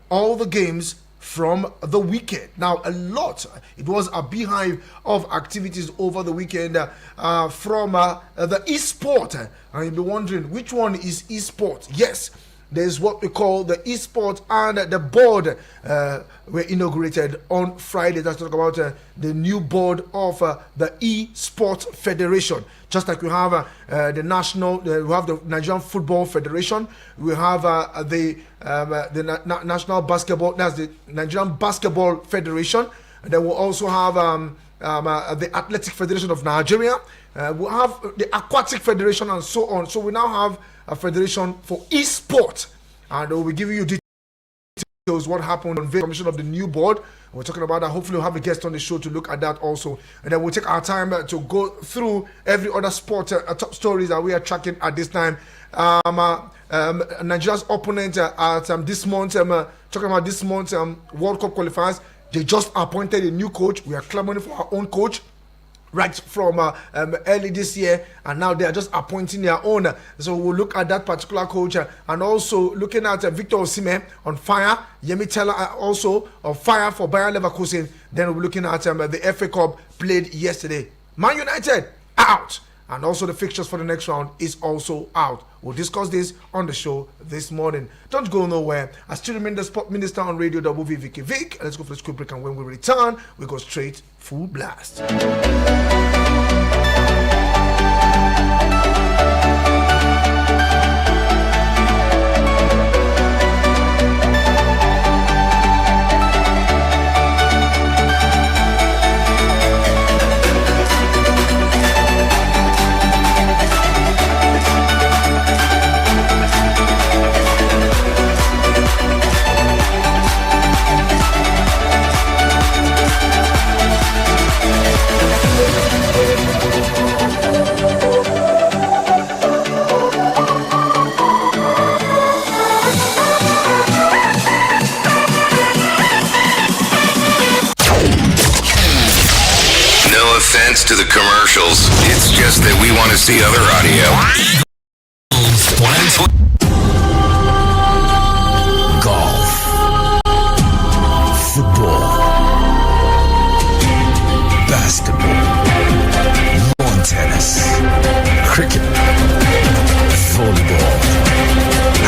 all the games from the weekend. Now, a lot. It was a beehive of activities over the weekend from the e-sport. And you'll be wondering, which one is e-sport? Yes, there's what we call the e-sport, and the board were inaugurated on Friday. Let's talk about the new board of the e-sport federation. Just like we have the national, we have the Nigerian Football Federation, we have the national basketball. That's the Nigerian Basketball Federation. And then we'll also have the Athletic Federation of Nigeria. We'll have the Aquatic Federation and so on. So we now have a federation for e-sport, and we'll be giving you details what happened on the commission of the new board. We're talking about that. Hopefully we'll have a guest on the show to look at that also, and then we'll take our time to go through every other sport top stories that we are tracking at this time. Nigeria's opponent at this month, talking about this month's World Cup qualifiers, they just appointed a new coach. We are clamoring for our own coach right from early this year, and now they are just appointing their own. So we'll look at that particular coach, and also looking at Victor Osimhen on fire, Yemi Teller also on fire for Bayer Leverkusen. Then we'll be looking at the FA Cup played yesterday. Man United out, and also the fixtures for the next round is also out. We'll discuss this on the show this morning. Don't go nowhere. I still remain the Sport Minister on Radio Vicky Vick. Let's go for the quick break, and when we return, we go straight full blast. To the commercials. It's just that we want to see other audio. Golf, football, basketball, lawn tennis, cricket, volleyball,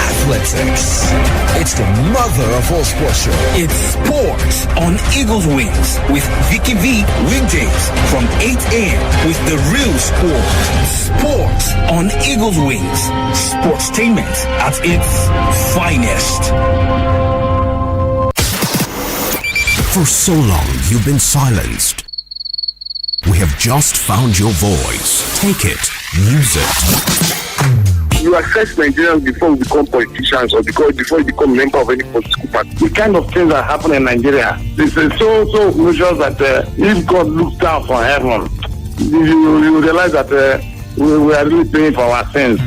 athletics. It's the mother of all sports show. It's sports on Eagles Wings with Vicky V weekdays from 8 a.m. with the real sport. Sports on Eagles Wings. Sportstainment at its finest. For so long you've been silenced. We have just found your voice. Take it. Use it. You assess Nigerians before we become politicians, or before you become a member of any political party. The kind of things that happen in Nigeria, this is so egregious that if God looks down from heaven, you realize that we are really paying for our sins.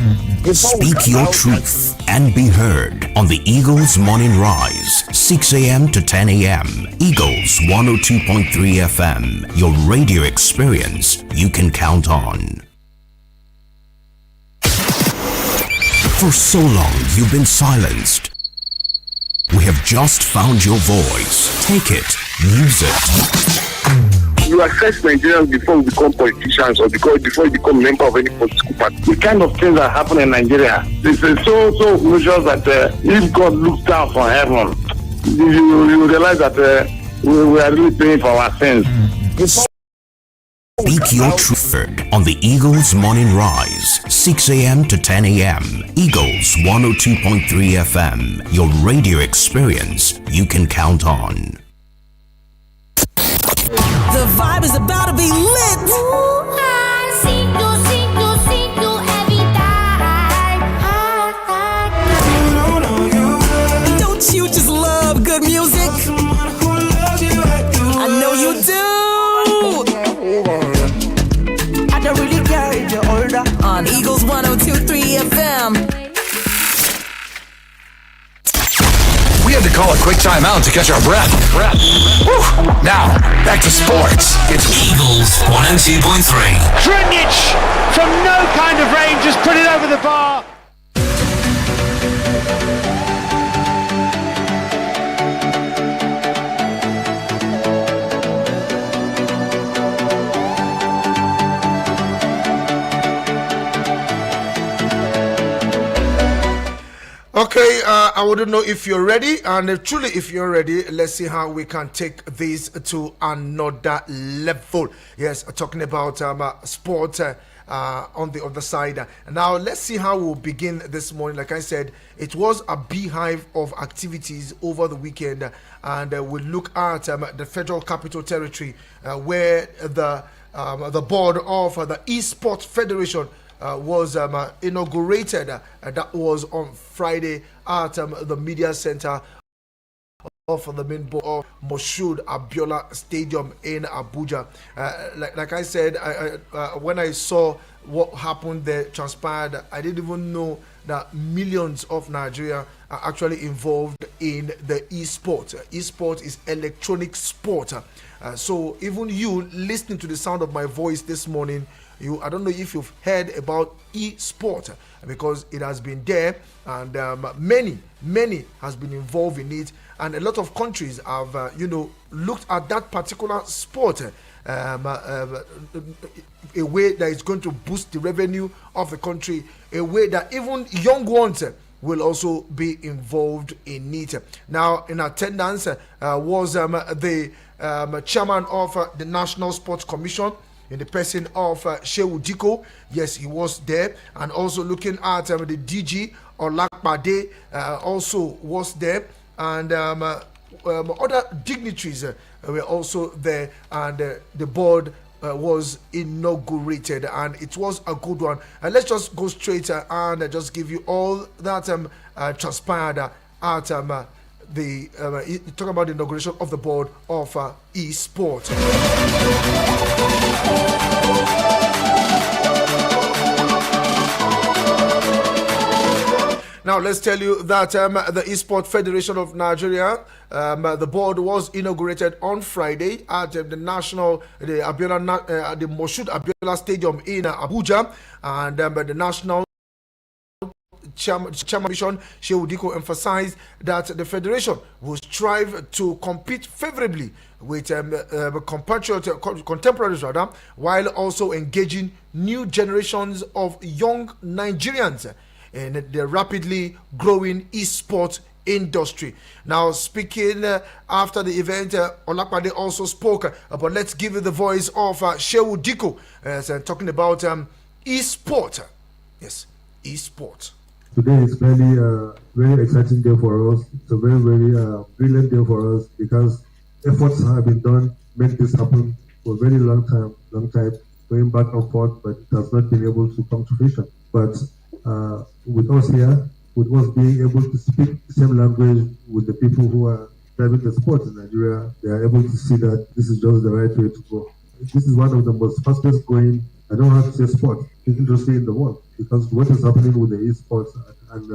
Speak your truth and be heard on the Eagles Morning Rise, 6 a.m. to 10 a.m. Eagles 102.3 FM, your radio experience you can count on. For so long you've been silenced. We have just found your voice. Take it. Use it. You assess Nigerians before we become politicians, or before you become a member of any political party. The kind of things that happen in Nigeria, this is so egregious that if God looks down from heaven, you realize that we are really paying for our sins. Speak your truth on the Eagles Morning Rise, 6 a.m. to 10 a.m. Eagles 102.3 FM, your radio experience you can count on. The vibe is about to be lit. Don't you just love good music? I know you do. I don't really care if you're older. On Eagles 102.3 FM. We had to call a quick timeout to catch our breath. Whew. Now, back to sports. It's Eagles 102.3. Drinic from no kind of range just put it over the bar. I wouldn't know if you're ready, and truly, if you're ready, let's see how we can take this to another level. Yes, talking about sport on the other side. Now, let's see how we'll begin this morning. Like I said, it was a beehive of activities over the weekend, and we'll look at the Federal Capital Territory, where the board of the Esports Federation was inaugurated. That was on Friday at the media center of the main board of Moshood Abiola Stadium in Abuja. Like I said, when I saw what happened there transpired, I didn't even know that millions of Nigeria are actually involved in the e-sport. E-sport is electronic sport. So even you listening to the sound of my voice this morning, I don't know if you've heard about e-sport, because it has been there, and many has been involved in it, and a lot of countries have looked at that particular sport a way that is going to boost the revenue of the country, a way that even young ones will also be involved in it. Now, in attendance was the chairman of the National Sports Commission, in the person of Shehu Diko. Yes, he was there. And also looking at the DG Olakpade also was there. And other dignitaries were also there. And the board was inaugurated. And it was a good one. Let's just go straight and just give you all that transpired at talk about the inauguration of the board of e-sport. Now let's tell you that the Esport Federation of Nigeria, the board was inaugurated on Friday at the Moshood Abiola Stadium in Abuja, and the national Chairman Shehu Diko emphasized that the federation will strive to compete favorably with contemporaries, while also engaging new generations of young Nigerians in the rapidly growing e-sport industry. Now, speaking after the event, Olakpade also spoke, but let's give you the voice of Shehu Diko talking about e-sport. Yes, e-sport. Today is very exciting day for us. It's a very brilliant day for us, because efforts have been done to make this happen for a very long time, going back and forth, but it has not been able to come to fruition. But with us here, with us being able to speak the same language with the people who are driving the sport in Nigeria, they are able to see that this is just the right way to go. This is one of the most fastest growing, I don't have to say sport, industry in the world, because what is happening with the esports and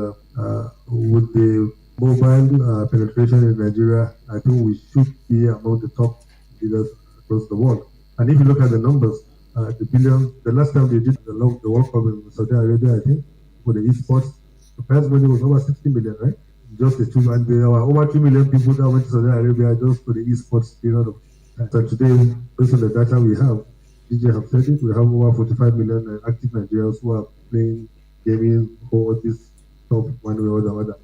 with the mobile penetration in Nigeria, I think we should be among the top leaders across the world. And if you look at the numbers, the last time they did the World Cup in Saudi Arabia, I think, for the esports, the prize money was over 60 million, right? Just the two, and there were over 2 million people that went to Saudi Arabia just for the esports period of time. So today, based on the data we have, DJ have said it, we have over 45 million active Nigerians who are playing gaming for this top one way or the other.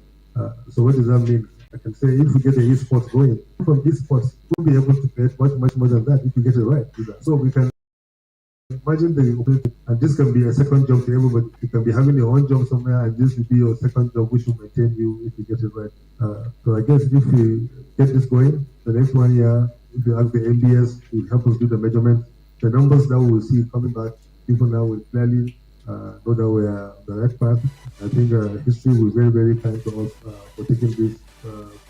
So what does that mean? I can say if we get the esports going, from esports, we'll be able to get much more than that if we get it right. So we can imagine the opportunity, and this can be a second job to everybody. You can be having your own job somewhere, and this will be your second job, which will maintain you if you get it right. So I guess if we get this going, the next 1 year, if you ask the MBS to help us do the measurement, the numbers that we will see coming back, people now will clearly know that we are on the right path. I think history will be very kind to us for taking this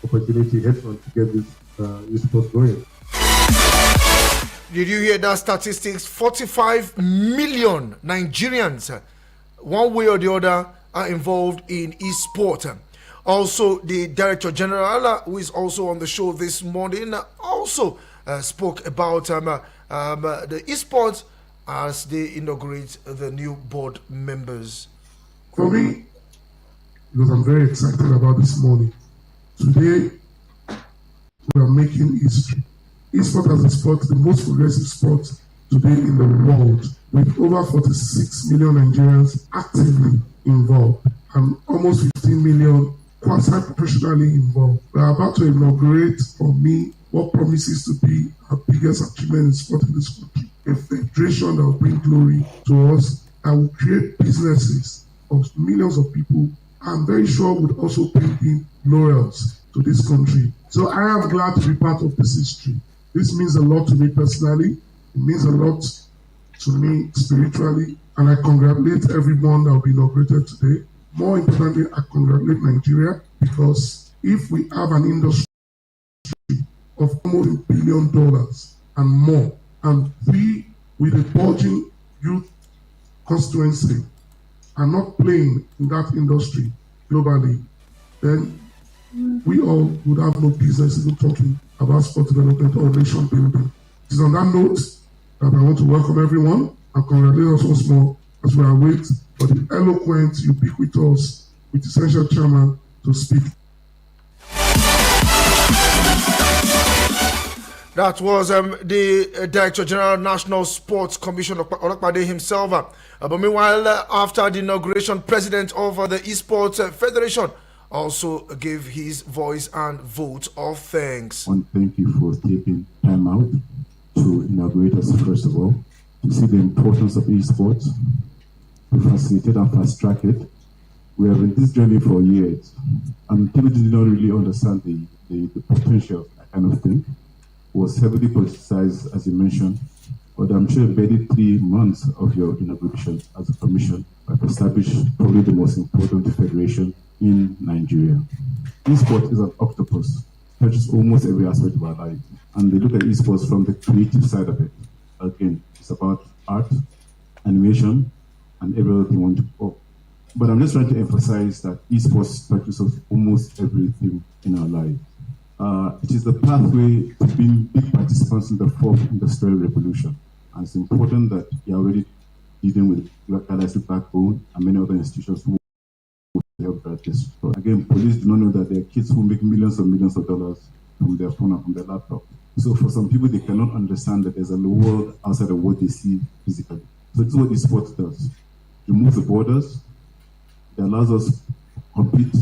opportunity head on to get this esports going. Did you hear that statistics? 45 million Nigerians, one way or the other, are involved in e-sport. Also, the Director General, who is also on the show this morning, also spoke about the esports as they inaugurate the new board members. For me, because I'm very excited about this morning. Today, we are making history. Esport as a sport, the most progressive sport today in the world, with over 46 million Nigerians actively involved and almost 15 million quasi-professionally involved. We are about to inaugurate, for me, what promises to be our biggest achievement in sport in this country. A federation that will bring glory to us, that will create businesses of millions of people. I'm very sure would also bring in laurels to this country. So I am glad to be part of this history. This means a lot to me personally. It means a lot to me spiritually. And I congratulate everyone that will be inaugurated today. More importantly, I congratulate Nigeria, because if we have an industry of almost $1 billion and more, and we, with a bulging youth constituency, are not playing in that industry globally, then we all would have no business even talking about sport development or nation building. It is on that note that I want to welcome everyone and congratulate us once more as we await for the eloquent, ubiquitous, with essential chairman to speak. That was the Director General National Sports Commission, Olakpade himself. But meanwhile, after the inauguration, President of the Esports Federation also gave his voice and vote of thanks. And thank you for taking time out to inaugurate us, first of all, to see the importance of esports, to facilitate and fast track it. We have been this journey for years, and people did not really understand the potential of that kind of thing. It was heavily politicized, as you mentioned, but I'm sure barely 3 months of your inauguration as a commission have established probably the most important federation in Nigeria. Esports is an octopus, touches almost every aspect of our life, and they look at esports from the creative side of it. Again, it's about art, animation, and every other thing we want to go. But I'm just trying to emphasize that esports touches almost everything in our life. It is the pathway to being big participants in the fourth industrial revolution. And it's important that you're already dealing with Galaxy Backbone and many other institutions who help that this. So again, police do not know that there are kids who make millions of dollars from their phone and from their laptop. So for some people, they cannot understand that there's a world outside of what they see physically. So this is what esports does. It removes the borders. It allows us to compete,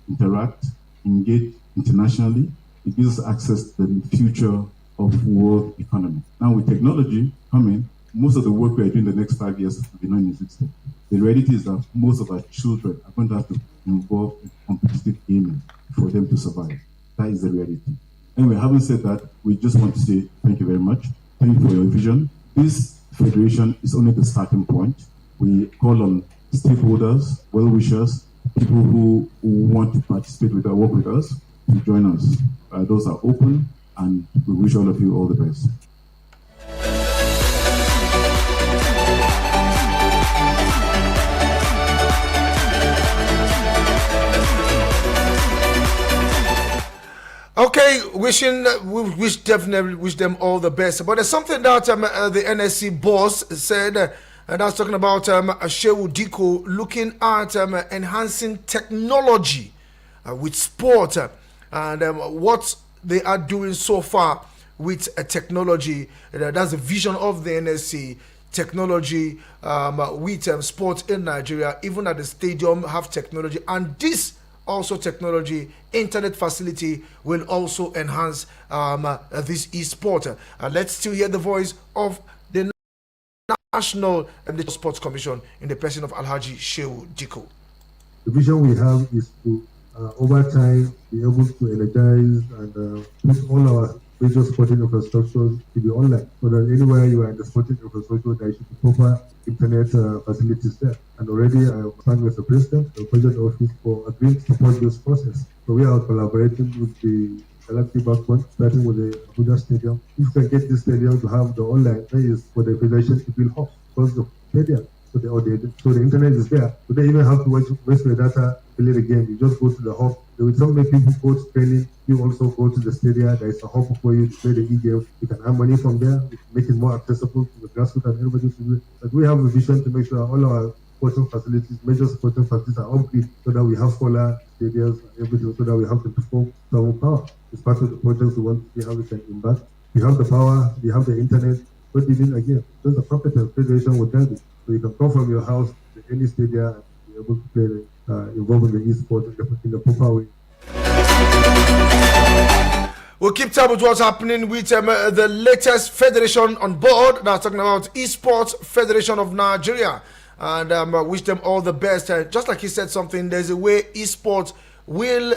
interact, engage internationally. It gives us access to the future of world economy. Now with technology coming, most of the work we are doing the next 5 years will be non-existent. The reality is that most of our children are going to have to involve in competitive gaming for them to survive. That is the reality. Anyway, having said that, we just want to say thank you very much. Thank you for your vision. This federation is only the starting point. We call on stakeholders, well-wishers, people who want to participate with our work with us to join us. Those are open, and we wish all of you all the best. Okay, we definitely wish them all the best. But there's something that the NSC boss said, and that's talking about Shehu Diko looking at enhancing technology with sport and what they are doing so far with technology. That's the vision of the NSC. Technology with sport in Nigeria, even at the stadium, have technology, and this also technology, internet facility will also enhance this e-sport. Let's still hear the voice of the National Sports Commission in the person of Alhaji Shehu Diko. The vision we have is to, over time, be able to energize and put all our major sporting infrastructure to be online, so that anywhere you are in the sporting infrastructure, there should be proper internet facilities there. And already I signed with the president, the president office, for agreeing to support this process. So we are collaborating with the Galaxy Backbone, starting with the Abuja Stadium. If we can get this stadium to have the online, that is for the federation to build hubs across the stadium. So the internet is there. So they even have to waste the data to play the game. You just go to the hub. There will so many people go to training. You also go to the stadium. There is a hub for you to play the e-game. You can earn money from there. Make it more accessible to the grassroots and everybody to do it. But we have a vision to make sure all our sporting facilities, major sporting facilities are upgraded, so that we have solar stadiums and everything, so that we have 24/7 power. It's part of the project we want to see how we can impact. We have the power, we have the internet, but even again, just a proper federation will tell you. So you can come from your house to any stadium and be able to play the involved in the e-sport in the proper way. We'll keep tab with what's happening with the latest federation on board. That's talking about Esports Federation of Nigeria. And wish them all the best. Just like he said something, there's a way esports will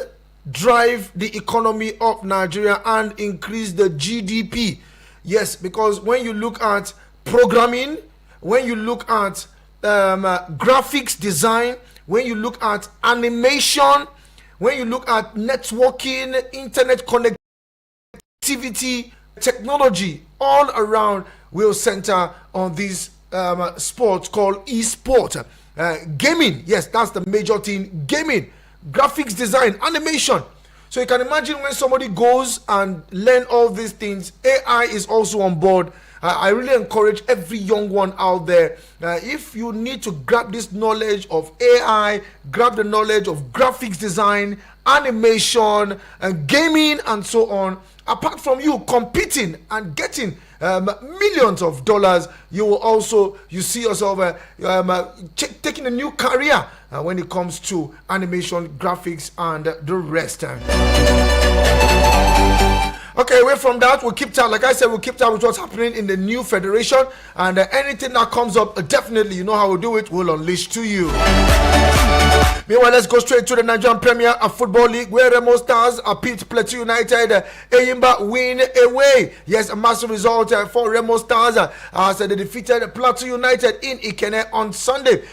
drive the economy of Nigeria and increase the GDP. Yes, because when you look at programming, when you look at graphics design, when you look at animation, when you look at networking, internet connectivity, technology, all around will center on this sport called e-sport. Gaming, yes, that's the major thing. Gaming, graphics design, animation. So you can imagine when somebody goes and learn all these things, AI is also on board. I really encourage every young one out there, if you need to grab this knowledge of AI, grab the knowledge of graphics design, animation, gaming, and so on. Apart from you competing and getting millions of dollars, you will also see yourself taking a new career when it comes to animation, graphics, and the rest. Okay, away from that, we'll keep tab. Like I said, we'll keep tab with what's happening in the new federation, and anything that comes up, definitely, you know how we'll do it, we'll unleash to you. Meanwhile, let's go straight to the Nigerian Premier Football League, where Remo Stars beat Plateau United. Eyimba win away. Yes, a massive result for Remo Stars as they defeated Plateau United in Ikene on Sunday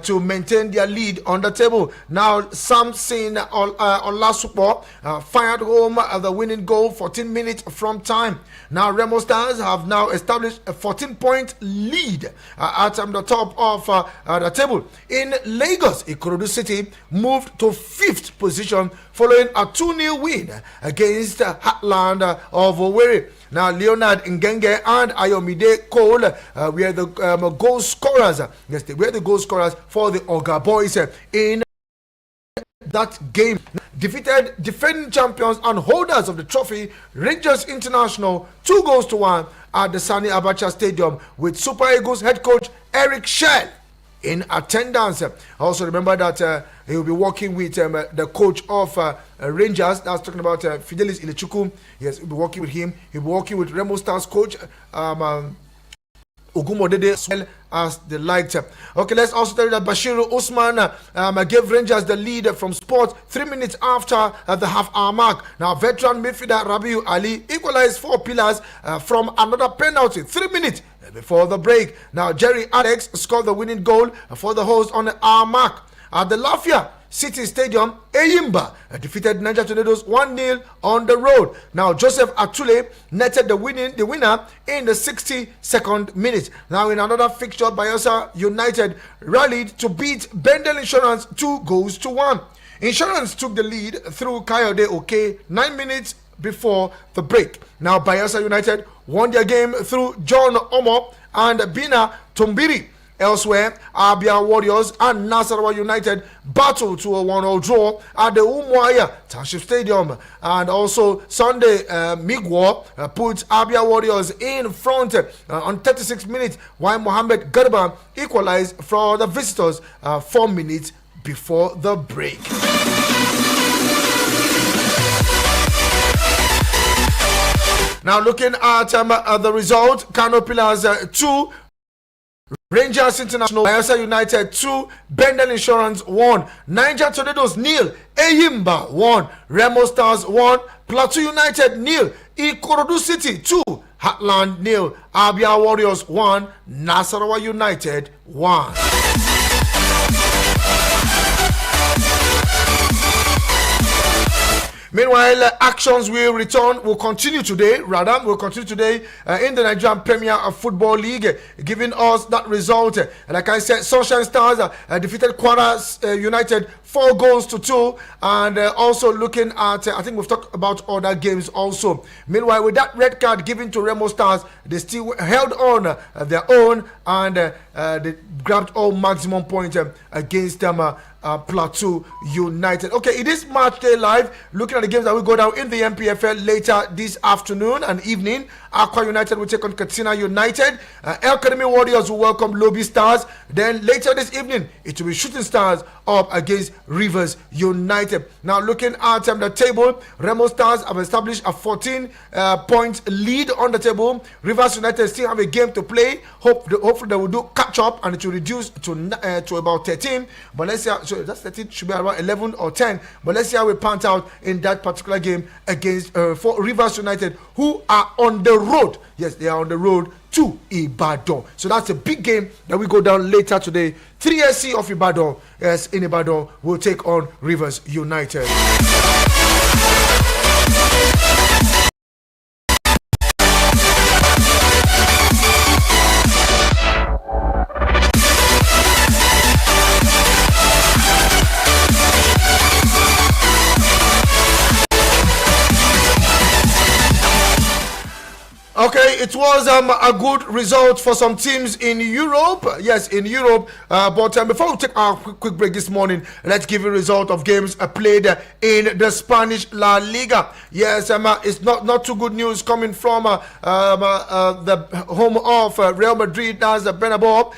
to maintain their lead on the table. Now, Samson Olasupo fired home the winning goal 14 minutes from time. Now, Remo Stars have now established a 14-point lead at the top of the table. In Lagos, Ikorodu City moved to 5th position following a 2-0 win against Heartland of Owerri. Now, Leonard Ngenge and Ayomide Cole were the goal scorers. Yes, they were the goal scorers for the Oga Boys in that game. Defeated defending champions and holders of the trophy, Rangers International, 2-1 at the Sani Abacha Stadium, with Super Eagles head coach Eric Shell in attendance. Also remember that he will be working with the coach of Rangers. That's talking about Fidelis Ilechukwu. Yes, he'll be working with him. He'll be working with Remo Stars coach Ogumodede as well as the liked. Okay, let's also tell you that Bashiru Usman gave Rangers the lead from Sport 3 minutes after the half-hour mark. Now, veteran midfielder Rabiu Ali equalized 4 pillars from another penalty 3 minutes before the break. Now, Jerry Alex scored the winning goal for the host on the hour mark. At the Lafia City Stadium, Eyimba defeated Niger Tornadoes 1-0 on the road. Now, Joseph Atule netted the winner in the 62nd minute. Now, in another fixture, Bayelsa United rallied to beat Bendel Insurance 2-1. Insurance took the lead through Kayode Oke 9 minutes before the break. Now, Bayelsa United won their game through John Omo and Bina Tombiri. Elsewhere, Abia Warriors and Nasarawa United battled to a 1-1 draw at the Umuahia Township Stadium. And also Sunday, Migwa put Abia Warriors in front on 36 minutes, while Mohamed Garba equalized for the visitors 4 minutes before the break. Now looking at the result, Kano Pillars 2, Rangers International, Bayelsa United 2, Bendel Insurance 1, Niger Tornadoes 0, Eyimba 1, Remo Stars 1, Plateau United 0, Ikorodu City 2, Heartland 0, Abia Warriors 1, Nasarawa United 1. Meanwhile, actions will continue today in the Nigerian Premier Football League, giving us that result. Like I said, Sunshine Stars defeated Kwara United 4-2, and also looking at, I think we've talked about other games also. Meanwhile, with that red card given to Remo Stars, they still held on their own, and they grabbed all maximum points against them Plateau United. Okay, it is match day live. Looking at the games that will go down in the MPFL later this afternoon and evening. Aqua United will take on Katsina United. El Academy Warriors will welcome Lobby Stars. Then later this evening, it will be Shooting Stars up against Rivers United. Now looking at the table, Remo Stars have established a 14-point lead on the table. Rivers United still have a game to play. Hopefully they will do catch up and it will reduce to about 13. But let's see how, so that's 13 should be around 11 or 10. But let's see how we pan out in that particular game against for Rivers United, who are on the road. Yes, they are on the road to Ibadan. So that's a big game that we go down later today. 3SC of Ibadan, yes, in Ibadan, will take on Rivers United. Okay, it was a good result for some teams in Europe. Yes, in Europe. But before we take our quick break this morning, let's give you a result of games played in the Spanish La Liga. Yes, it's not too good news coming from the home of Real Madrid. That's the Bernabeu.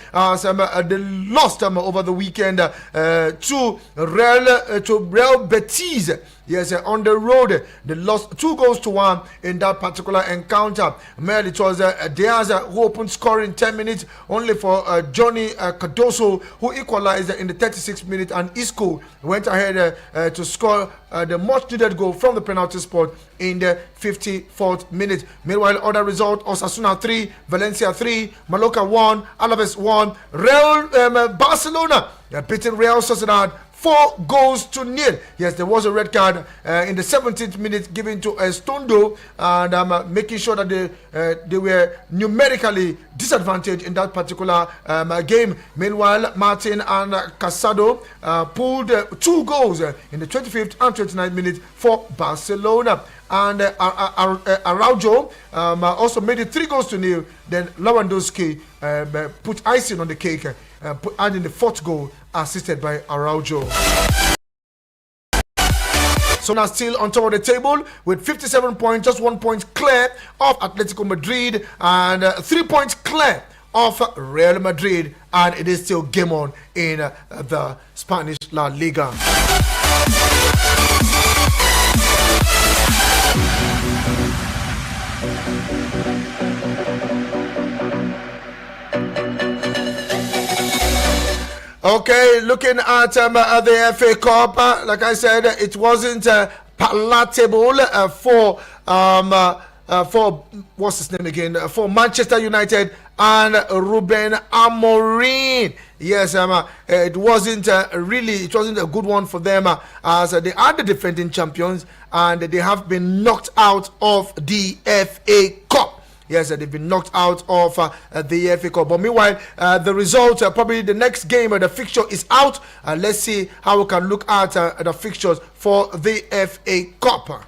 They lost over the weekend to Real Betis. Yes, on the road, they lost 2-1 in that particular encounter. Well, it was Diaz who opened scoring 10 minutes, only for Johnny Cardoso, who equalized in the 36th minute, and Isco went ahead to score the much-needed goal from the penalty spot in the 54th minute. Meanwhile, other result: Osasuna 3, Valencia 3, Mallorca 1, Alaves 1, Real Barcelona beating Real Sociedad 4-0. Yes, there was a red card in the 17th minute given to Estondo, and making sure that they were numerically disadvantaged in that particular game. Meanwhile, Martin and Casado pulled 2 goals in the 25th and 29th minute for Barcelona. And Araujo also made it 3-0. Then Lewandowski put icing on the cake, adding the 4th goal, assisted by Araujo. So now still on top of the table with 57 points, just 1 point clear of Atletico Madrid and 3 points clear of Real Madrid, and it is still game on in the Spanish La Liga. Okay, looking at the FA Cup, like I said, it wasn't palatable for what's his name again? For Manchester United and Ruben Amorim. Yes, it wasn't it wasn't a good one for them, as they are the defending champions and they have been knocked out of the FA Cup. Yes, they've been knocked out of the FA Cup. But meanwhile, the result, probably the next game, the fixture is out. Let's see how we can look at the fixtures for the FA Cup.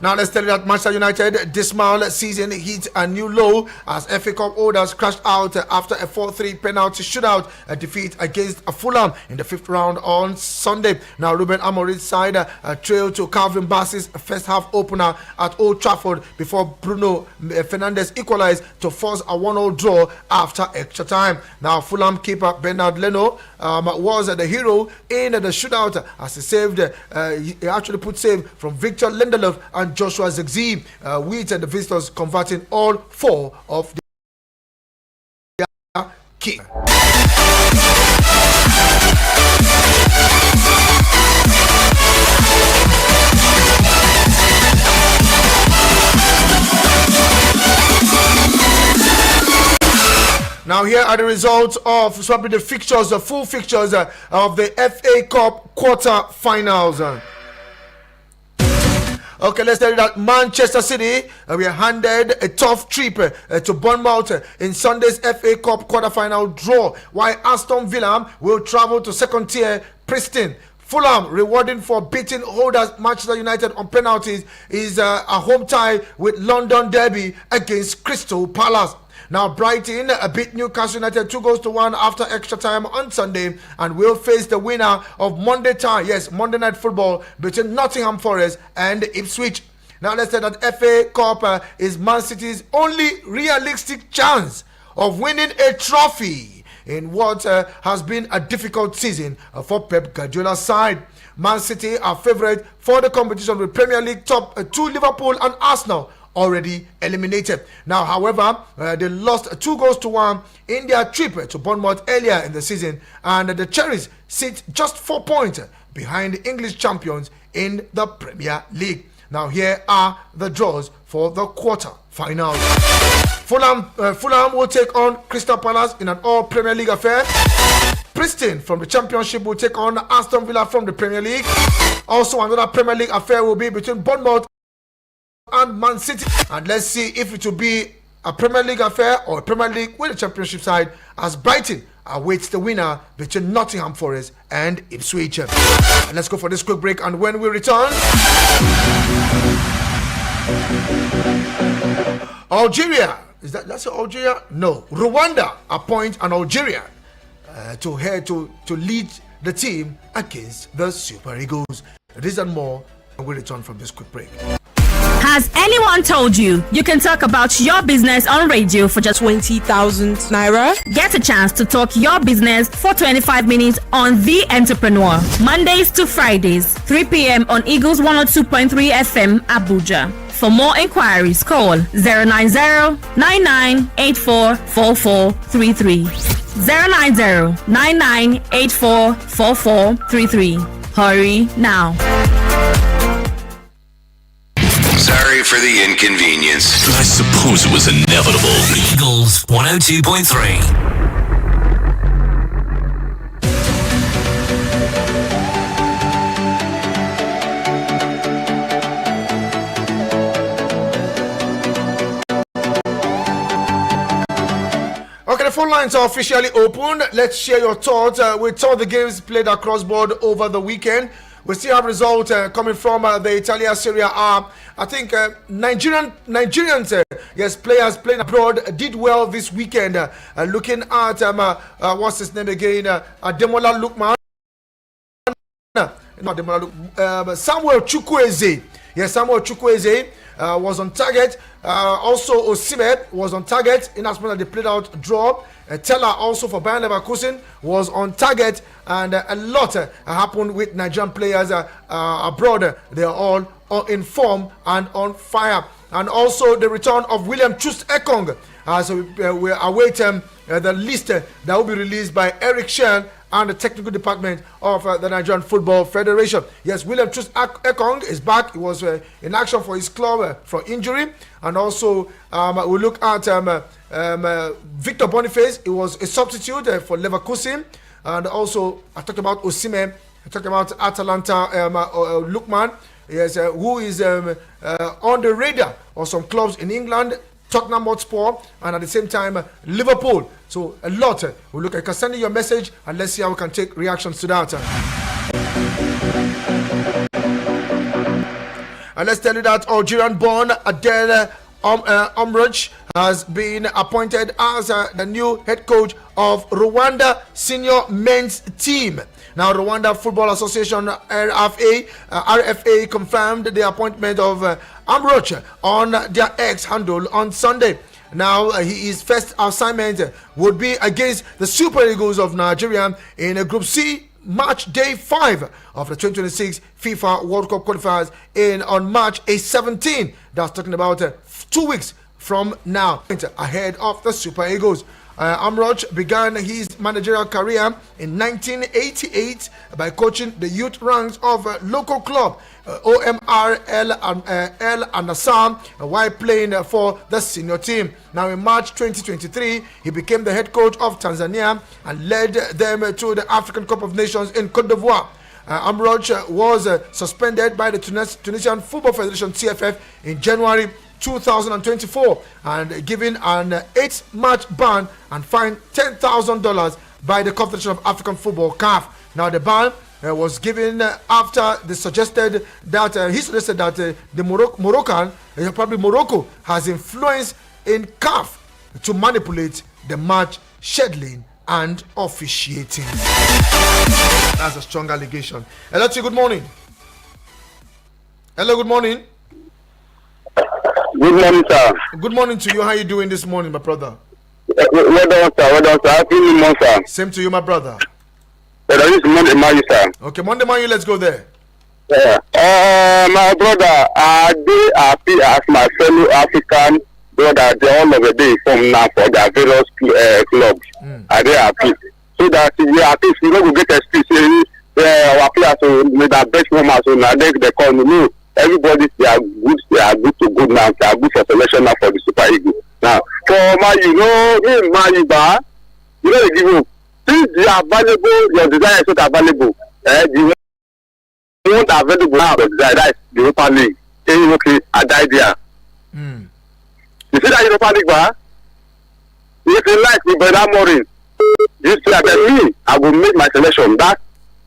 Now let's tell you that Manchester United dismal season hit a new low as FA Cup holders crashed out after a 4-3 penalty shootout defeat against Fulham in the 5th round on Sunday. Now Ruben Amorim's side trailed to Calvin Bassey's first half opener at Old Trafford before Bruno Fernandes equalized to force a 1-1 draw after extra time. Now Fulham keeper Bernard Leno was the hero in the shootout as he saved. He actually put save from Victor Lindelof and Joshua Zirkzee, with the visitors converting all 4 of their kicks. Now here are the results of swapping the fixtures, the full fixtures of the FA Cup quarter-finals. Okay, let's tell you that Manchester City were handed a tough trip to Bournemouth in Sunday's FA Cup quarter-final draw, while Aston Villa will travel to second-tier Preston. Fulham, rewarding for beating holders Manchester United on penalties, is a home tie with London Derby against Crystal Palace. Now, Brighton beat Newcastle United 2-1 after extra time on Sunday and will face the winner of Monday Night Football between Nottingham Forest and Ipswich. Now, let's say that FA Cup is Man City's only realistic chance of winning a trophy in what has been a difficult season for Pep Guardiola's side. Man City are favourite for the competition with Premier League top 2 Liverpool and Arsenal already eliminated. Now, however, they lost 2-1 in their trip to Bournemouth earlier in the season, and the Cherries sit just 4 points behind the English champions in the Premier League. Now, here are the draws for the quarter-finals. Fulham will take on Crystal Palace in an all-Premier League affair. Preston from the Championship will take on Aston Villa from the Premier League. Also, another Premier League affair will be between Bournemouth and Man City. And let's see if it will be a Premier League affair or a Premier League with the Championship side, as Brighton awaits the winner between Nottingham Forest and Ipswich. And let's go for this quick break, and when we return, Algeria. That's Algeria? No. Rwanda appoint an Algerian to lead the team against the Super Eagles. This and more, and we'll return from this quick break. Has anyone told you you can talk about your business on radio for just 20,000 naira? Get a chance to talk your business for 25 minutes on The Entrepreneur. Mondays to Fridays, 3 p.m. on Eagles 102.3 FM, Abuja. For more inquiries, call 090-9984-4433. 090-9984-4433. Hurry now. Sorry for the inconvenience. I suppose it was inevitable. Eagles 102.3. Okay, the phone lines are officially open. Let's share your thoughts with some of the games played across board over the weekend. We still have results coming from the Italia Serie A. I think Nigerians, players playing abroad did well this weekend. Looking at what's his name again? Ademola Lookman. Samuel Chukwueze. Yes, Samuel Chukwueze was on target. Also, Osimhen was on target in as much as they played out draw. Teller also for Bayern Leverkusen was on target, and a lot happened with Nigerian players abroad. They are all in form and on fire. And also the return of William Troost Ekong. So we await the list that will be released by Eric Shell and the technical department of the Nigerian Football Federation. Yes, William Troost Ekong is back. He was in action for his club for injury. And also we look at Victor Boniface. He was a substitute for Leverkusen. And also I talked about Osimhen. I talked about Atalanta Lookman. Yes, who is on the radar of some clubs in England, Tottenham Hotspur, and at the same time Liverpool. So a lot. We'll look at, you can send in your message and let's see how we can take reactions to that. And let's tell you that Algerian-born Adel Omrach has been appointed as the new head coach of Rwanda senior men's team. Now, Rwanda Football Association RFA confirmed the appointment of Omrach on their X handle on Sunday. Now, his first assignment would be against the Super Eagles of Nigeria in a Group C match day 5 of the 2026 FIFA World Cup qualifiers on March 17. That's talking about 2 weeks from now, ahead of the Super Eagles. Omrach began his managerial career in 1988 by coaching the youth ranks of local club OMR El Anasam while playing for the senior team. Now in March 2023, he became the head coach of Tanzania and led them to the African Cup of Nations in Cote d'Ivoire. Omrach was suspended by the Tunisian Football Federation TFF in January 2024 and given an 8-match ban and fined $10,000 by the Confederation of African Football (CAF). Now the ban was given after he suggested that the Morocco has influence in CAF to manipulate the match scheduling and officiating. That's a strong allegation. Hello to you, good morning. Hello, good morning. Good morning, sir. Good morning to you. How are you doing this morning, my brother? Well done, sir. Happy New Month, sir. Same to you, my brother. This is Monday, sir. Okay, Monday, let's go there. My brother, I do happy as my fellow African brother. They all of the day from now for their various clubs. Are they happy? So that we are happy. We don't get excuse. Our players with their best performance. So now they call me. No, everybody they are good. They are good to good now. They are good for selection now for the Super Eagles. Now for Man U, Man U, they give up. Since they are available, your desire is not available. The one available now, that is the Europa League. Okay, I died there. You see that Europa League, ba? If you like me, brother Morin, you see that me, I will make my selection. That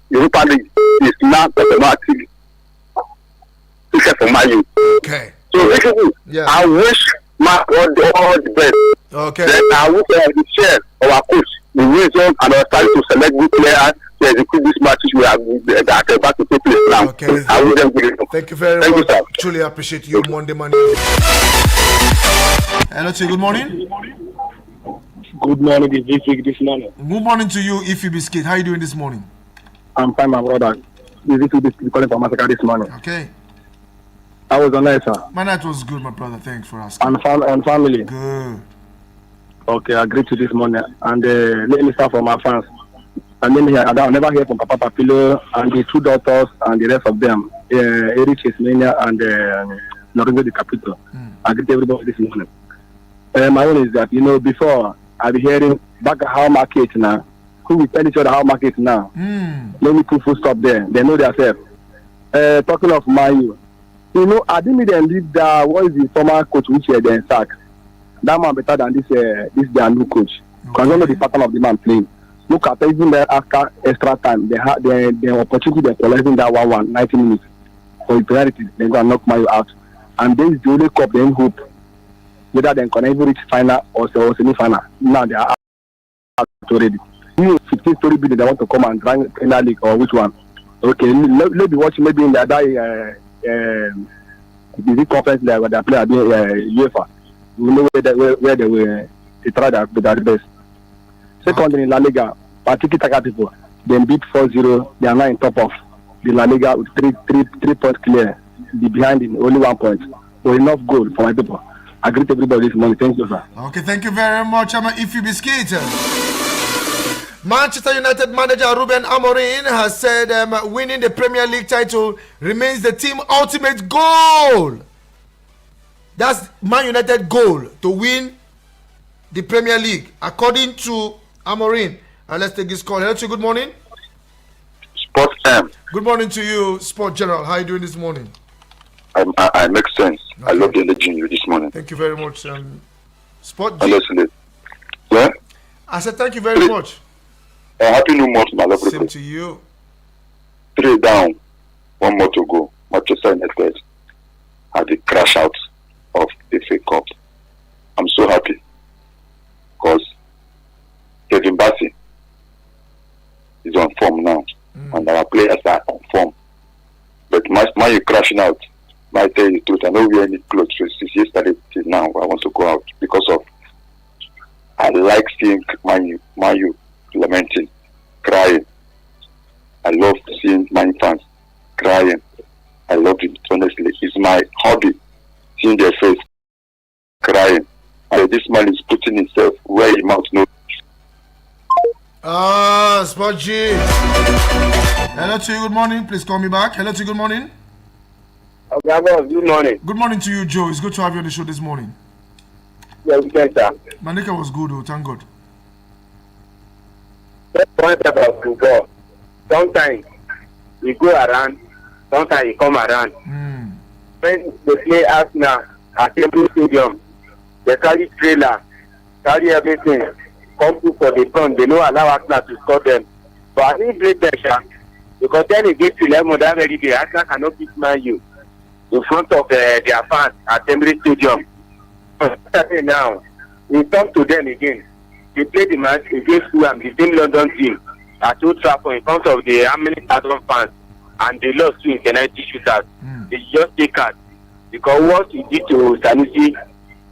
Europa League is not automatic. Except for Man U. Okay. So I wish my all the best. Okay. Then I wish the share of our coach, the reason and our time to select good players to execute these matches we are that are about to take place now. Okay. I will then give it. Thank you very much. You, truly appreciate you, Monday morning. Hello to you, good morning. Good morning, this Vick this morning. Good morning to you, Ify Biscuit. How are you doing this morning? I'm fine, my brother. This is calling from Massacre this morning. Okay. I was on night, sir. My night was good, my brother. Thanks for asking. And family. Good. Okay, I agree to this morning. And let me start from my fans. And then here, I'll never hear from Papa Papilo and the two daughters and the rest of them. Eric Ismania and Lorenzo Di Capito. I agree to everybody this morning. My own is that, before I'll be hearing back at how market now. Who will tell each other how market now? Let me put full stop there. They know themselves. Talking of Mayu. I didn't even leave what is the former coach which they sacked. That man better than this their new coach. Because I don't know the pattern of the man playing. Look at even there after extra time, they had the opportunity they're collecting that 1-1, 90 minutes. For the penalty, they're going to knock Mayu out. And this is the only cup they hope whether they can even reach final or semi-final. Now they are out already. 15-story building, they want to come and rank Premier League or which one? Okay, let me watch maybe in the other the conference there where they play at UEFA. We know where they try their best. Secondly, in La Liga, Tiki-Taka people, they beat 4-0. They are now in top of the La Liga with three points clear. The behind in only 1 point. So enough goal for my people. I greet everybody this morning. Thank you, sir. Okay, thank you very much. I'm Ify Biscuit. Manchester United manager Ruben Amorim has said winning the Premier League title remains the team's ultimate goal. That's Man United goal, to win the Premier League, according to Amorim. Let's take this call. Hello to you, good morning. Sport M. Good morning to you, Sport General. How are you doing this morning? I make sense. Okay. I love the energy in you this morning. Thank you very much. Sport I G. listen. Yeah? I said thank you very much. Happy New Month, my lovely. Same to you. 3 down, 1 more to go. Manchester United had the crash out of the FA Cup. I'm so happy because Kevin Bassey is on form now, and our players are on form. But my you crashing out. I tell you the truth, I know we are any close since yesterday till now. I want to go out because of I like seeing Man U lamenting, crying. I love seeing Man U fans crying. I love it, honestly. It's my hobby, seeing their face crying. And this man is putting himself where he must know. Sport G. Hello to you, good morning. Please call me back. Hello to you, good morning. Okay, good morning. Good morning to you, Joe. It's good to have you on the show this morning. Yeah, we can, sir. Manika was good, thank God. Let's point about football. Sometimes you go around, sometimes you come around. When they play Arsenal at Temple Stadium, they carry trailer, carry everything, come to for the front. They don't allow Arsenal to score them. But I think great pressure because then it gets to level that very day. Arsenal cannot beat Man U in front of their fans at Temple Stadium. Now, we talk to them again. They played the match against Fulham, the same London team, at Old Trafford in front of the how many thousand fans, and they lost 2 in penalty shootouts. They just take out because what he did to Sanusi,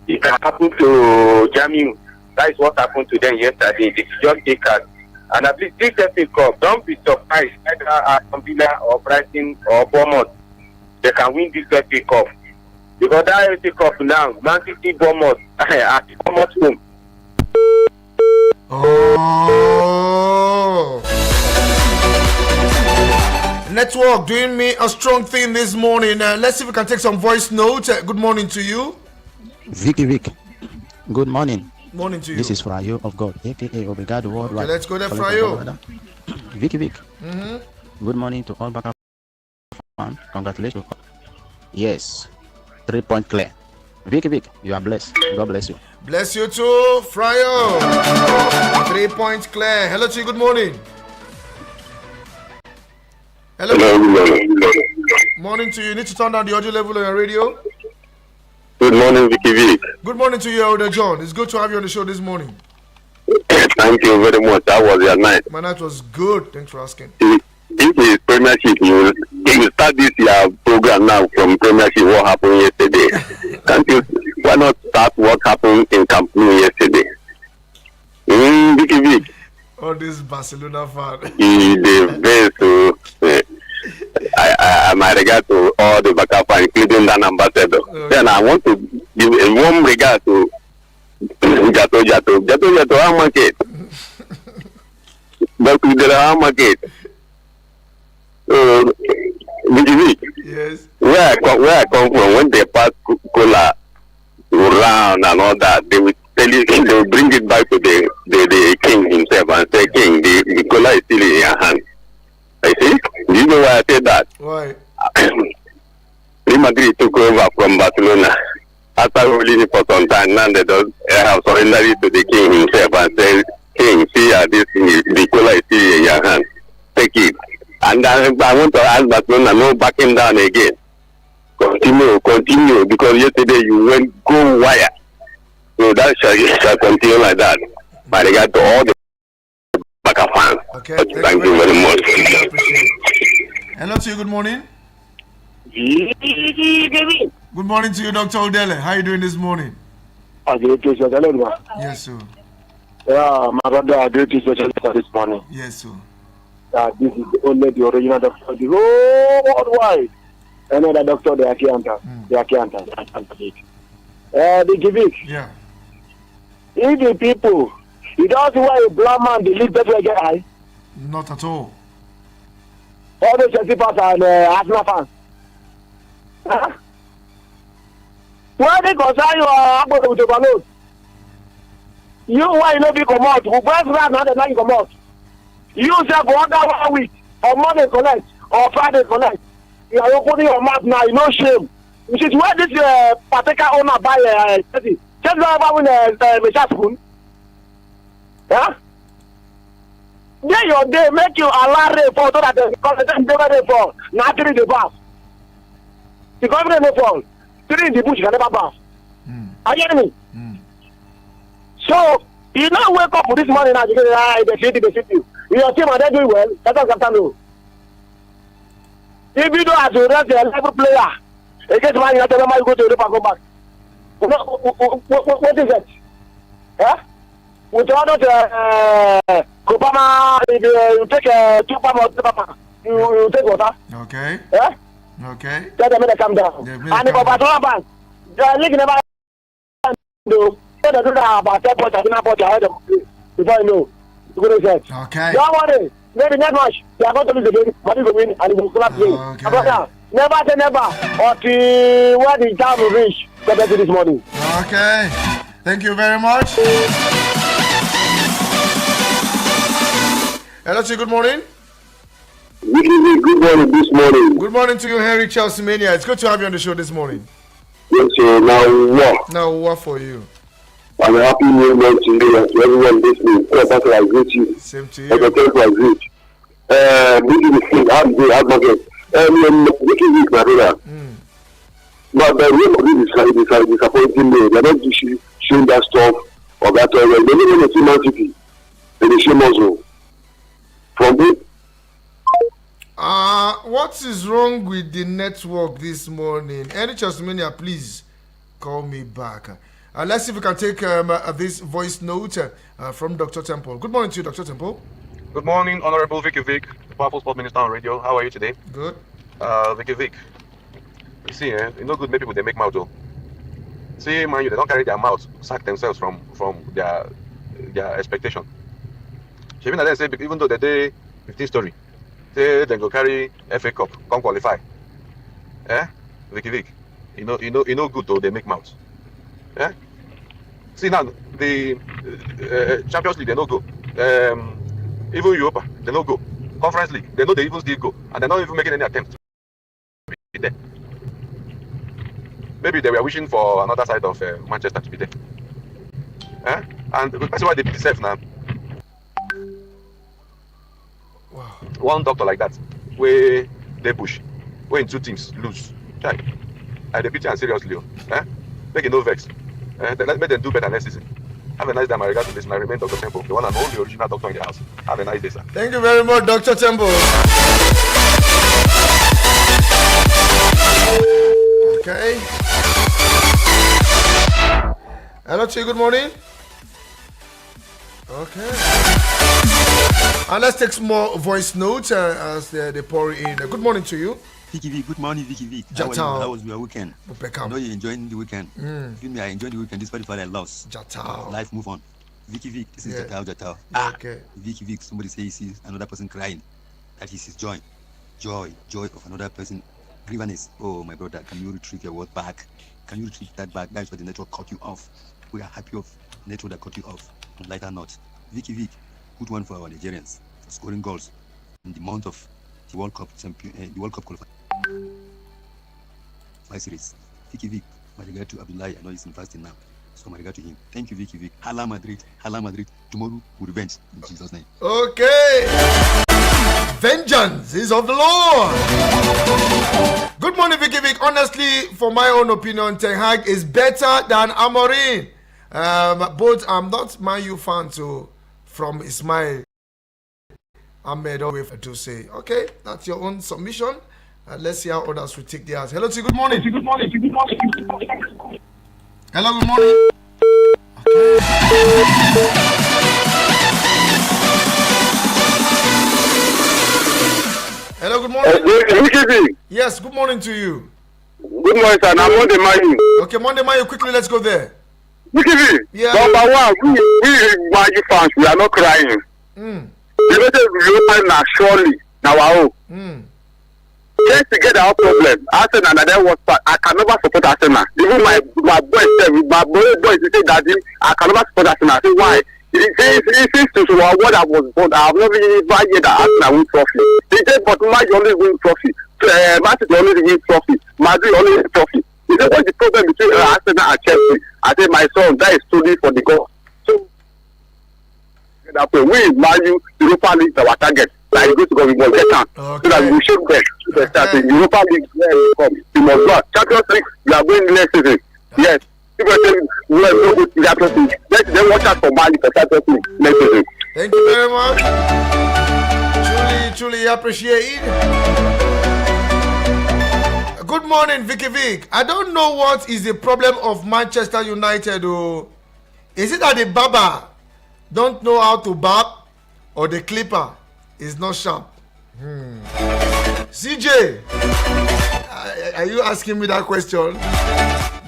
it can happen to Jamiu. That is what happened to them yesterday. They just take out. And at least this FA Cup, don't be surprised either Aston Villa or Brighton or Bournemouth, they can win this FA Cup. Because that FA Cup now, Man City, Bournemouth, at Bournemouth home. Oh. Network doing me a strong thing this morning. Let's see if we can take some voice notes. Good morning to you. Vicky. Good morning. Morning to you. This is Frayo of God, aka Obrigado Worldwide. Okay, let's go there, Frayo. Vicky. Mm-hmm. Good morning to all Baka fans. Congratulations. Yes. 3-point clear. Vicky, you are blessed. God bless you. Bless you too, Frayo. 3 points clear. Hello to you. Good morning. Hello. Morning to you. You need to turn down the audio level on your radio. Good morning, Vicky. Good morning to you, Elder John. It's good to have you on the show this morning. Thank you very much. How was your night? My night was good. Thanks for asking. This is Premiership. You start this year program now from Premiership. What happened yesterday? Can't you? Why not start what happened in Camp Nou yesterday? Vicky. All this Barcelona fan. The best. My regard to all the Baka fans, including that ambassador. Okay. Then I want to give a warm regard to Jato, our market. But to the our market. Yes. Where I come from, when they pass cola around and all that, they will tell you, they will bring it back to the king himself and say, King, the cola is still in your hand. I see. Do you know why I said that? Why? Real Madrid took over from Barcelona. After holding it for some time, now they don't have surrendered it to the king himself and said, King, see this the cola is still in your hand. Take it. And I want to ask Barcelona, no backing down again. Continue, because yesterday you went go wire. So that shall continue like that. By regard to all the Baka fans. Okay. Thank you very much. Hello to you, good morning. Good morning to you, Dr. Odele. How are you doing this morning? Yes, sir. Yeah, my brother, I did this this morning. Yes, sir. This is only the original doctor, the whole worldwide. Another doctor, they can't. The Vick. Yeah. If the people, you don't see why a black man, they live better again, high. Not at all. All the Chelsea fans and Arsenal fans. Huh? Why they concern you about with overload? You why you not be come out? Who breast right now the night come out? You say go under 1 week or Monday collect or Friday collect. You are opening your mouth now. You no shame. You see why this particular owner buy Chelsea? Chelsea never win Michelle Spoon. Huh? Then your day make you allow rainfall so that the never rainfall. Now 3 the pass. The government no fall. 3 in the bush can never pass. Are you hearing me? So you now wake up for this morning now. You get they fit you. Your team are they doing well? That's what I'm know. If you don't have to rest a level player against Man United, you go to Europe and go back. What is it? Yeah? With all those Kopama, if you take 2 palm or 3 palm, you take water. Okay. Yeah? Okay. Tell them to come down. And if Barcelona fans, the league never do. They do that about 10 points, 9 points ahead of before you know. Okay. Don't worry. Maybe next match they are going to lose the game, but they will win and they will not play. Okay. Never say never until where the time will reach compared to this morning. Okay. Thank you very much. Hello, sir. Good morning. Good morning this morning. Good morning to you, Henry Chelsea Mania. It's good to have you on the show this morning. Yes, sir. Now what? Now what for you? I'm happy new month today to everyone listening. I greet you. Same to you. I greet. Vicky, my brother. But the real is disappointing me. They're not showing that stuff of that when they live in the Man City, in the same also. From this. What is wrong with the network this morning? Any Chelsea, please call me back. Let's see if we can take this voice note from Dr. Temple. Good morning to you, Dr. Temple. Good morning, Honorable Vicky Vick, the powerful sport minister on radio. How are you today? Good. Vicky Vick. You see, it's no good make people they make mouth though. See, man, they don't carry their mouth, sack themselves from their expectation. Even they say, even though they day 15 story, they go carry FA Cup, come qualify. Vicky Vick. You know good though they make mouth. See now the Champions League they no go. Even Europa they no go. Conference League they know they even still go, and they're not even making any attempt to be there. Maybe they were wishing for another side of Manchester to be there. And that's why they deserve now. Wow. One doctor like that, where they push, where in two teams lose. Try. I pity and seriously. Make it no vex. Make them do better next season. Have a nice day, my regards to this. My remain Dr. Temple, the one and only original doctor in the house. Have a nice day, sir. Thank you very much, Dr. Temple. Okay. Hello to you, good morning. Okay. And let's take some more voice notes as they pour in. Good morning to you. Vicky V, good morning, Vicky V. How was your weekend? I know you're enjoying the weekend. Feel me, I enjoyed the weekend despite the fact I lost. Jatao. Life move on. Vicky V, this is Jatao. Okay. Vicky V, somebody says he sees another person crying. That is his joy. Joy of another person. Grievance. Oh, my brother, can you retrieve your word back? Can you retrieve that back? That's why the network cut you off. We are happy of the network that cut you off. On lighter note, Vicky V, good one for our Nigerians for scoring goals in the month of the World Cup the World Cup qualifier series. Vicky Vick, my regard to Abdullahi. I know he's in fasting now, so my regard to him. Thank you, Vicky Vick. Hala Madrid. Tomorrow we revenge in Jesus' name. Okay. Vengeance is of the Lord. Good morning, Vicky Vick. Honestly, for my own opinion, Ten Hag is better than Amorim. But I'm not Man U fan, so from Ismail Ahmed always to say, okay, that's your own submission. Let's see how others will take theirs. Hello, good morning. Hello, good morning. Hello, good morning. Yes, good morning to you. Good morning, sir. Now Monday Mayu. Okay, Monday Mayu, quickly, let's go there. Yeah. Number one, we Mayu fans, we are not crying. The better European are surely now our own. Let's get our problem. Arsenal and then what? I can never support Arsenal. Even my boy said, my boy say that I can never support Arsenal. I say why? He says to what I was born. I have never even heard that Arsenal win trophy. He said, but Madrid only win trophy. Manchester only win trophy. Madrid only win trophy. He said, what's the problem between Arsenal and Chelsea? I said, my son, that is totally for the goal. So that way, we value Europa League our target. Like go to go, we must get down. So that we should get that in Europa League where we come. We must go. Champions League, we are going next season. Yes. People say we are no good to Champions League. Let's then watch out for Mali for Champions League next season. Thank you very much. Truly appreciate it. Good morning, Vicky Vick. I don't know what is the problem of Manchester United. Is it that the barber don't know how to barb, or the clipper is not sharp? CJ, are you asking me that question?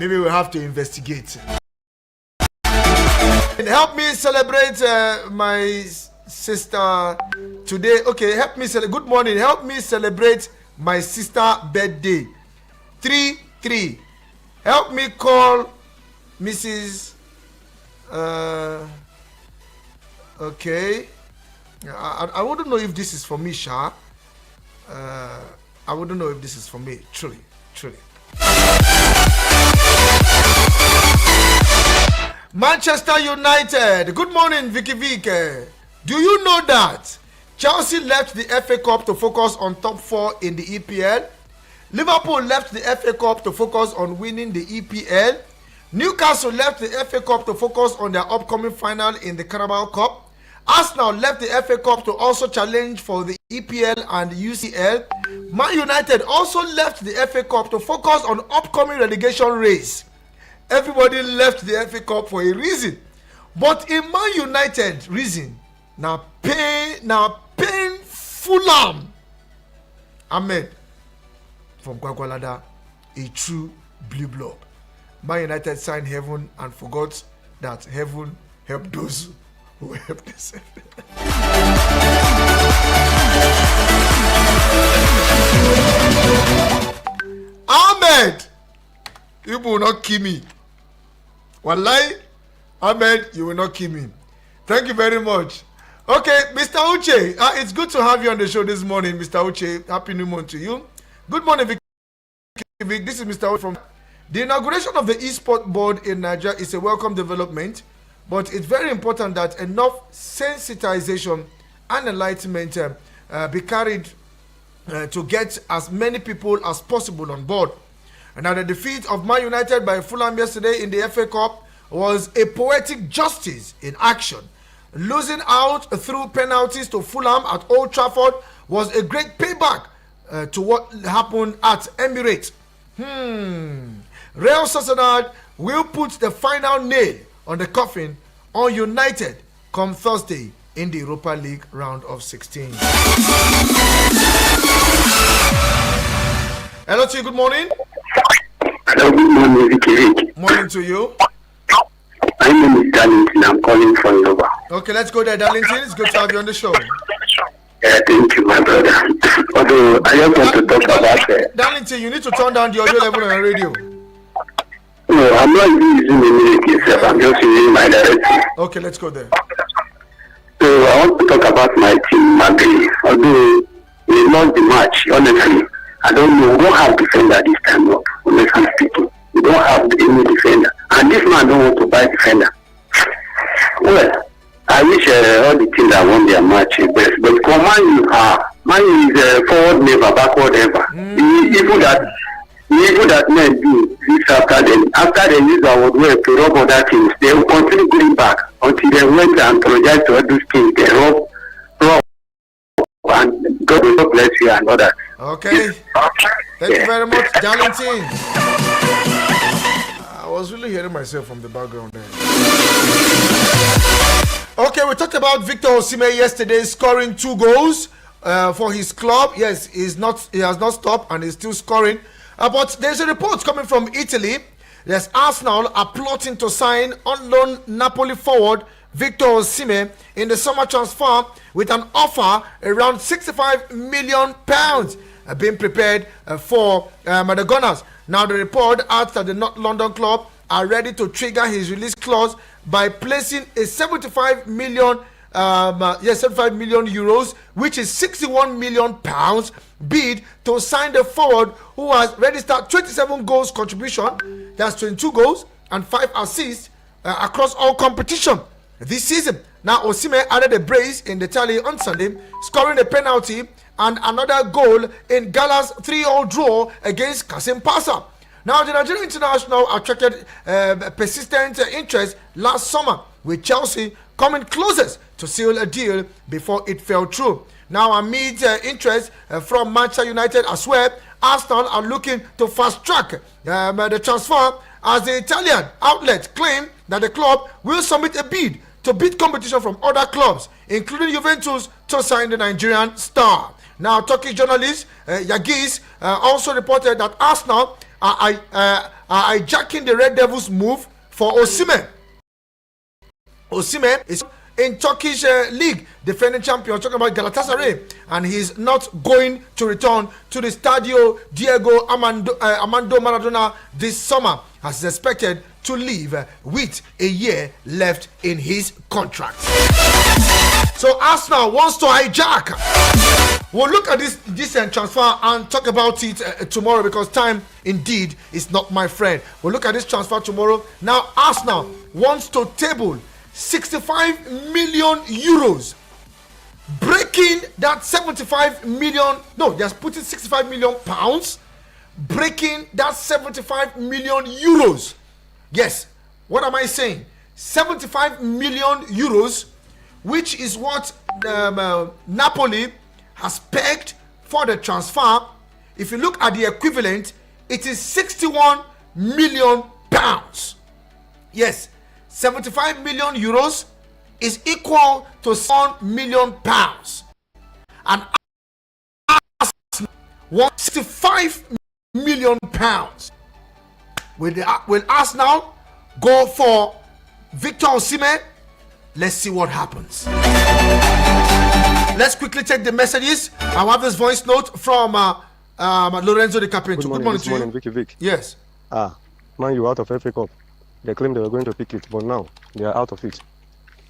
Maybe we'll have to investigate. And help me celebrate my sister today. Okay, help me celebrate. Good morning. Help me celebrate my sister birthday. 3-3. Help me call Mrs. Okay. I wouldn't know if this is for me, Sha. I wouldn't know if this is for me. Truly. Manchester United. Good morning, Vicky Vick. Do you know that Chelsea left the FA Cup to focus on top 4 in the EPL? Liverpool left the FA Cup to focus on winning the EPL. Newcastle left the FA Cup to focus on their upcoming final in the Carabao Cup. Arsenal left the FA Cup to also challenge for the EPL and UCL. Man United also left the FA Cup to focus on upcoming relegation race. Everybody left the FA Cup for a reason. But in Man United reason, now pain Fulham. Ahmed from Gwagwalada, a true blue blood. Man United signed heaven and forgot that heaven helped those who helped themselves. Ahmed, you will not kill me. Wallahi, Ahmed, you will not kill me. Thank you very much. Okay, Mr. Uche, it's good to have you on the show this morning, Mr. Uche. Happy New Month to you. Good morning, Vicky. This is Mr. Uche from... The inauguration of the eSport board in Nigeria is a welcome development, but it's very important that enough sensitization and enlightenment be carried to get as many people as possible on board. And now the defeat of Man United by Fulham yesterday in the FA Cup was a poetic justice in action. Losing out through penalties to Fulham at Old Trafford was a great payback to what happened at Emirates. Real Sociedad will put the final nail on the coffin on United come Thursday in the Europa League round of 16. Hello to you, good morning. Hello, good morning, Vicky. Morning to you. My name is Darlington. I'm calling from Yoba. Okay, let's go there, Darlington. It's good to have you on the show. Yeah, thank you, my brother. Although I just want to talk about Darlington, you need to turn down the audio level on your radio. No, I'm not using the music itself. I'm just using my direction. Okay, let's go there. So I want to talk about my team, Magri. Although we lost the match, honestly, I don't know. We don't have defender this time up, honestly speaking. We don't have any defender. And this man don't want to buy defender. Well, I wish all the teams that won their match best. But for Man U is forward never, backward ever. Even that men do this after they use our word to rub other things, they will continue going back until they went and apologize to all those things. They rub, and God will bless you and all that. Okay. Thank you very much, Darlington. I was really hearing myself from the background there. Okay, we talked about Victor Osimhen yesterday scoring 2 goals for his club. Yes, he has not stopped and he's still scoring. But there's a report coming from Italy. Yes, Arsenal are plotting to sign on loan Napoli forward Victor Osimhen in the summer transfer with an offer around £65 million being prepared for the Gunners. Now the report adds that the North London club are ready to trigger his release clause by placing a 75 million euros, which is 61 million pounds bid to sign the forward who has registered 27 goals contribution. That's 22 goals and 5 assists across all competition this season. Now Osimhen added a brace in the tally on Sunday, scoring a penalty and another goal in Gala's 3-3 draw against Kasim Pasa. Now the Nigerian international attracted persistent interest last summer, with Chelsea coming closest to seal a deal before it fell through. Now amid interest from Manchester United as well, Arsenal are looking to fast track the transfer, as the Italian outlet claim that the club will submit a bid to beat competition from other clubs, including Juventus, to sign the Nigerian star. Now Turkish journalist Yagiz also reported that Arsenal are hijacking the Red Devils' move for Osimhen. Osimhen is in Turkish league, defending champion, talking about Galatasaray, and he's not going to return to the Stadio Diego Armando Maradona this summer, as is expected to leave with a year left in his contract. So Arsenal wants to hijack. We'll look at this transfer and talk about it tomorrow, because time indeed is not my friend. We'll look at this transfer tomorrow. Now Arsenal wants to table 65 million euros, breaking that 75 million. No, they're putting 65 million pounds, breaking that 75 million euros Yes, what am I saying? 75 million euros, which is what Napoli has pegged for the transfer. If you look at the equivalent, it is 61 million pounds. Yes, 75 million euros is equal to 1 million pounds. And Arsenal wants 65 million pounds. Will Arsenal go for Victor Osimhen? Let's see what happens. Let's quickly check the messages. I have this voice note from Lorenzo Di Caprio. Good morning to you. Vicky Vick. Yes. Man, you out of FA Cup. They claim they were going to pick it, but now they are out of it.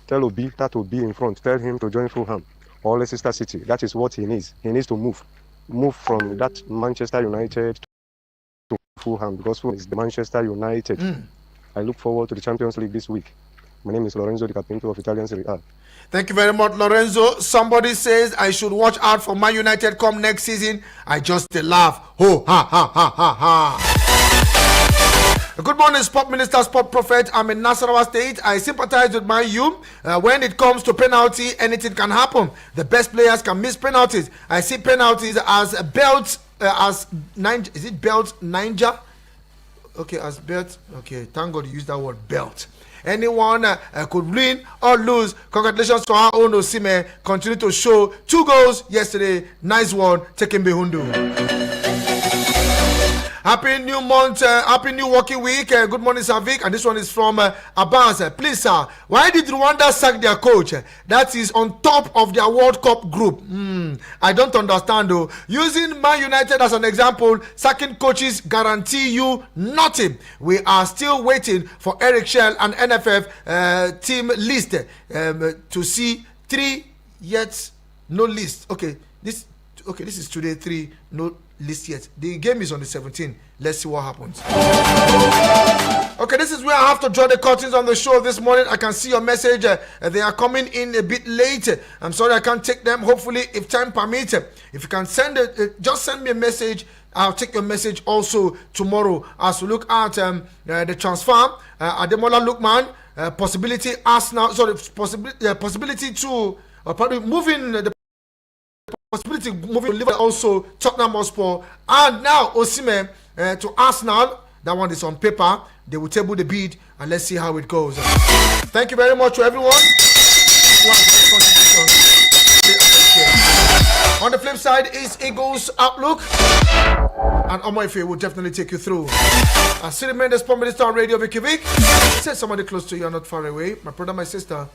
Tell Obi that will be in front. Tell him to join Fulham or Leicester City. That is what he needs. He needs to move from that Manchester United to Fulham, because Fulham is the Manchester United. I look forward to the Champions League this week. My name is Lorenzo Di Caprio of Italian Serie A. Thank you very much, Lorenzo. Somebody says I should watch out for Man United come next season. I just laugh. Ho, ha, ha, ha, ha, ha. Good morning, Sport Minister, Sport Prophet. I'm in Nasarawa State. I sympathize with Man U. When it comes to penalty, anything can happen. The best players can miss penalties. I see penalties as belts, as ninja. Is it belt ninja? Okay, as belt. Okay, thank God you used that word, belt. Anyone could win or lose. Congratulations to our own Osimhen. Continue to show 2 goals yesterday. Nice one, taking Behundu. Happy new month, happy new working week. Good morning, Sir Vick. And this one is from Abbas. Please, sir, why did Rwanda sack their coach? That is on top of their World Cup group. I don't understand though. Using Man United as an example, sacking coaches guarantee you nothing. We are still waiting for Eric Shell and NFF team list to see 3 yet no list. Okay, this is today 3 no list yet. The game is on the 17th. Let's see what happens. Okay, this is where I have to draw the curtains on the show this morning. I can see your message. They are coming in a bit late. I'm sorry I can't take them. Hopefully, if time permits, if you can send it, just send me a message. I'll take your message also tomorrow as we look at the transfer. Ademola Lookman, possibility Arsenal. Sorry, possibility to probably moving the possibility moving to Liverpool, also Tottenham Hotspur, and now Osimhen to Arsenal. That one is on paper. They will table the bid, and let's see how it goes. Thank you very much to everyone. On the flip side is Eagles Outlook, and Omoife will definitely take you through. I still remain the Sport Minister on Radio Vicky Vick. Say somebody close to you, not far away. My brother, my sister.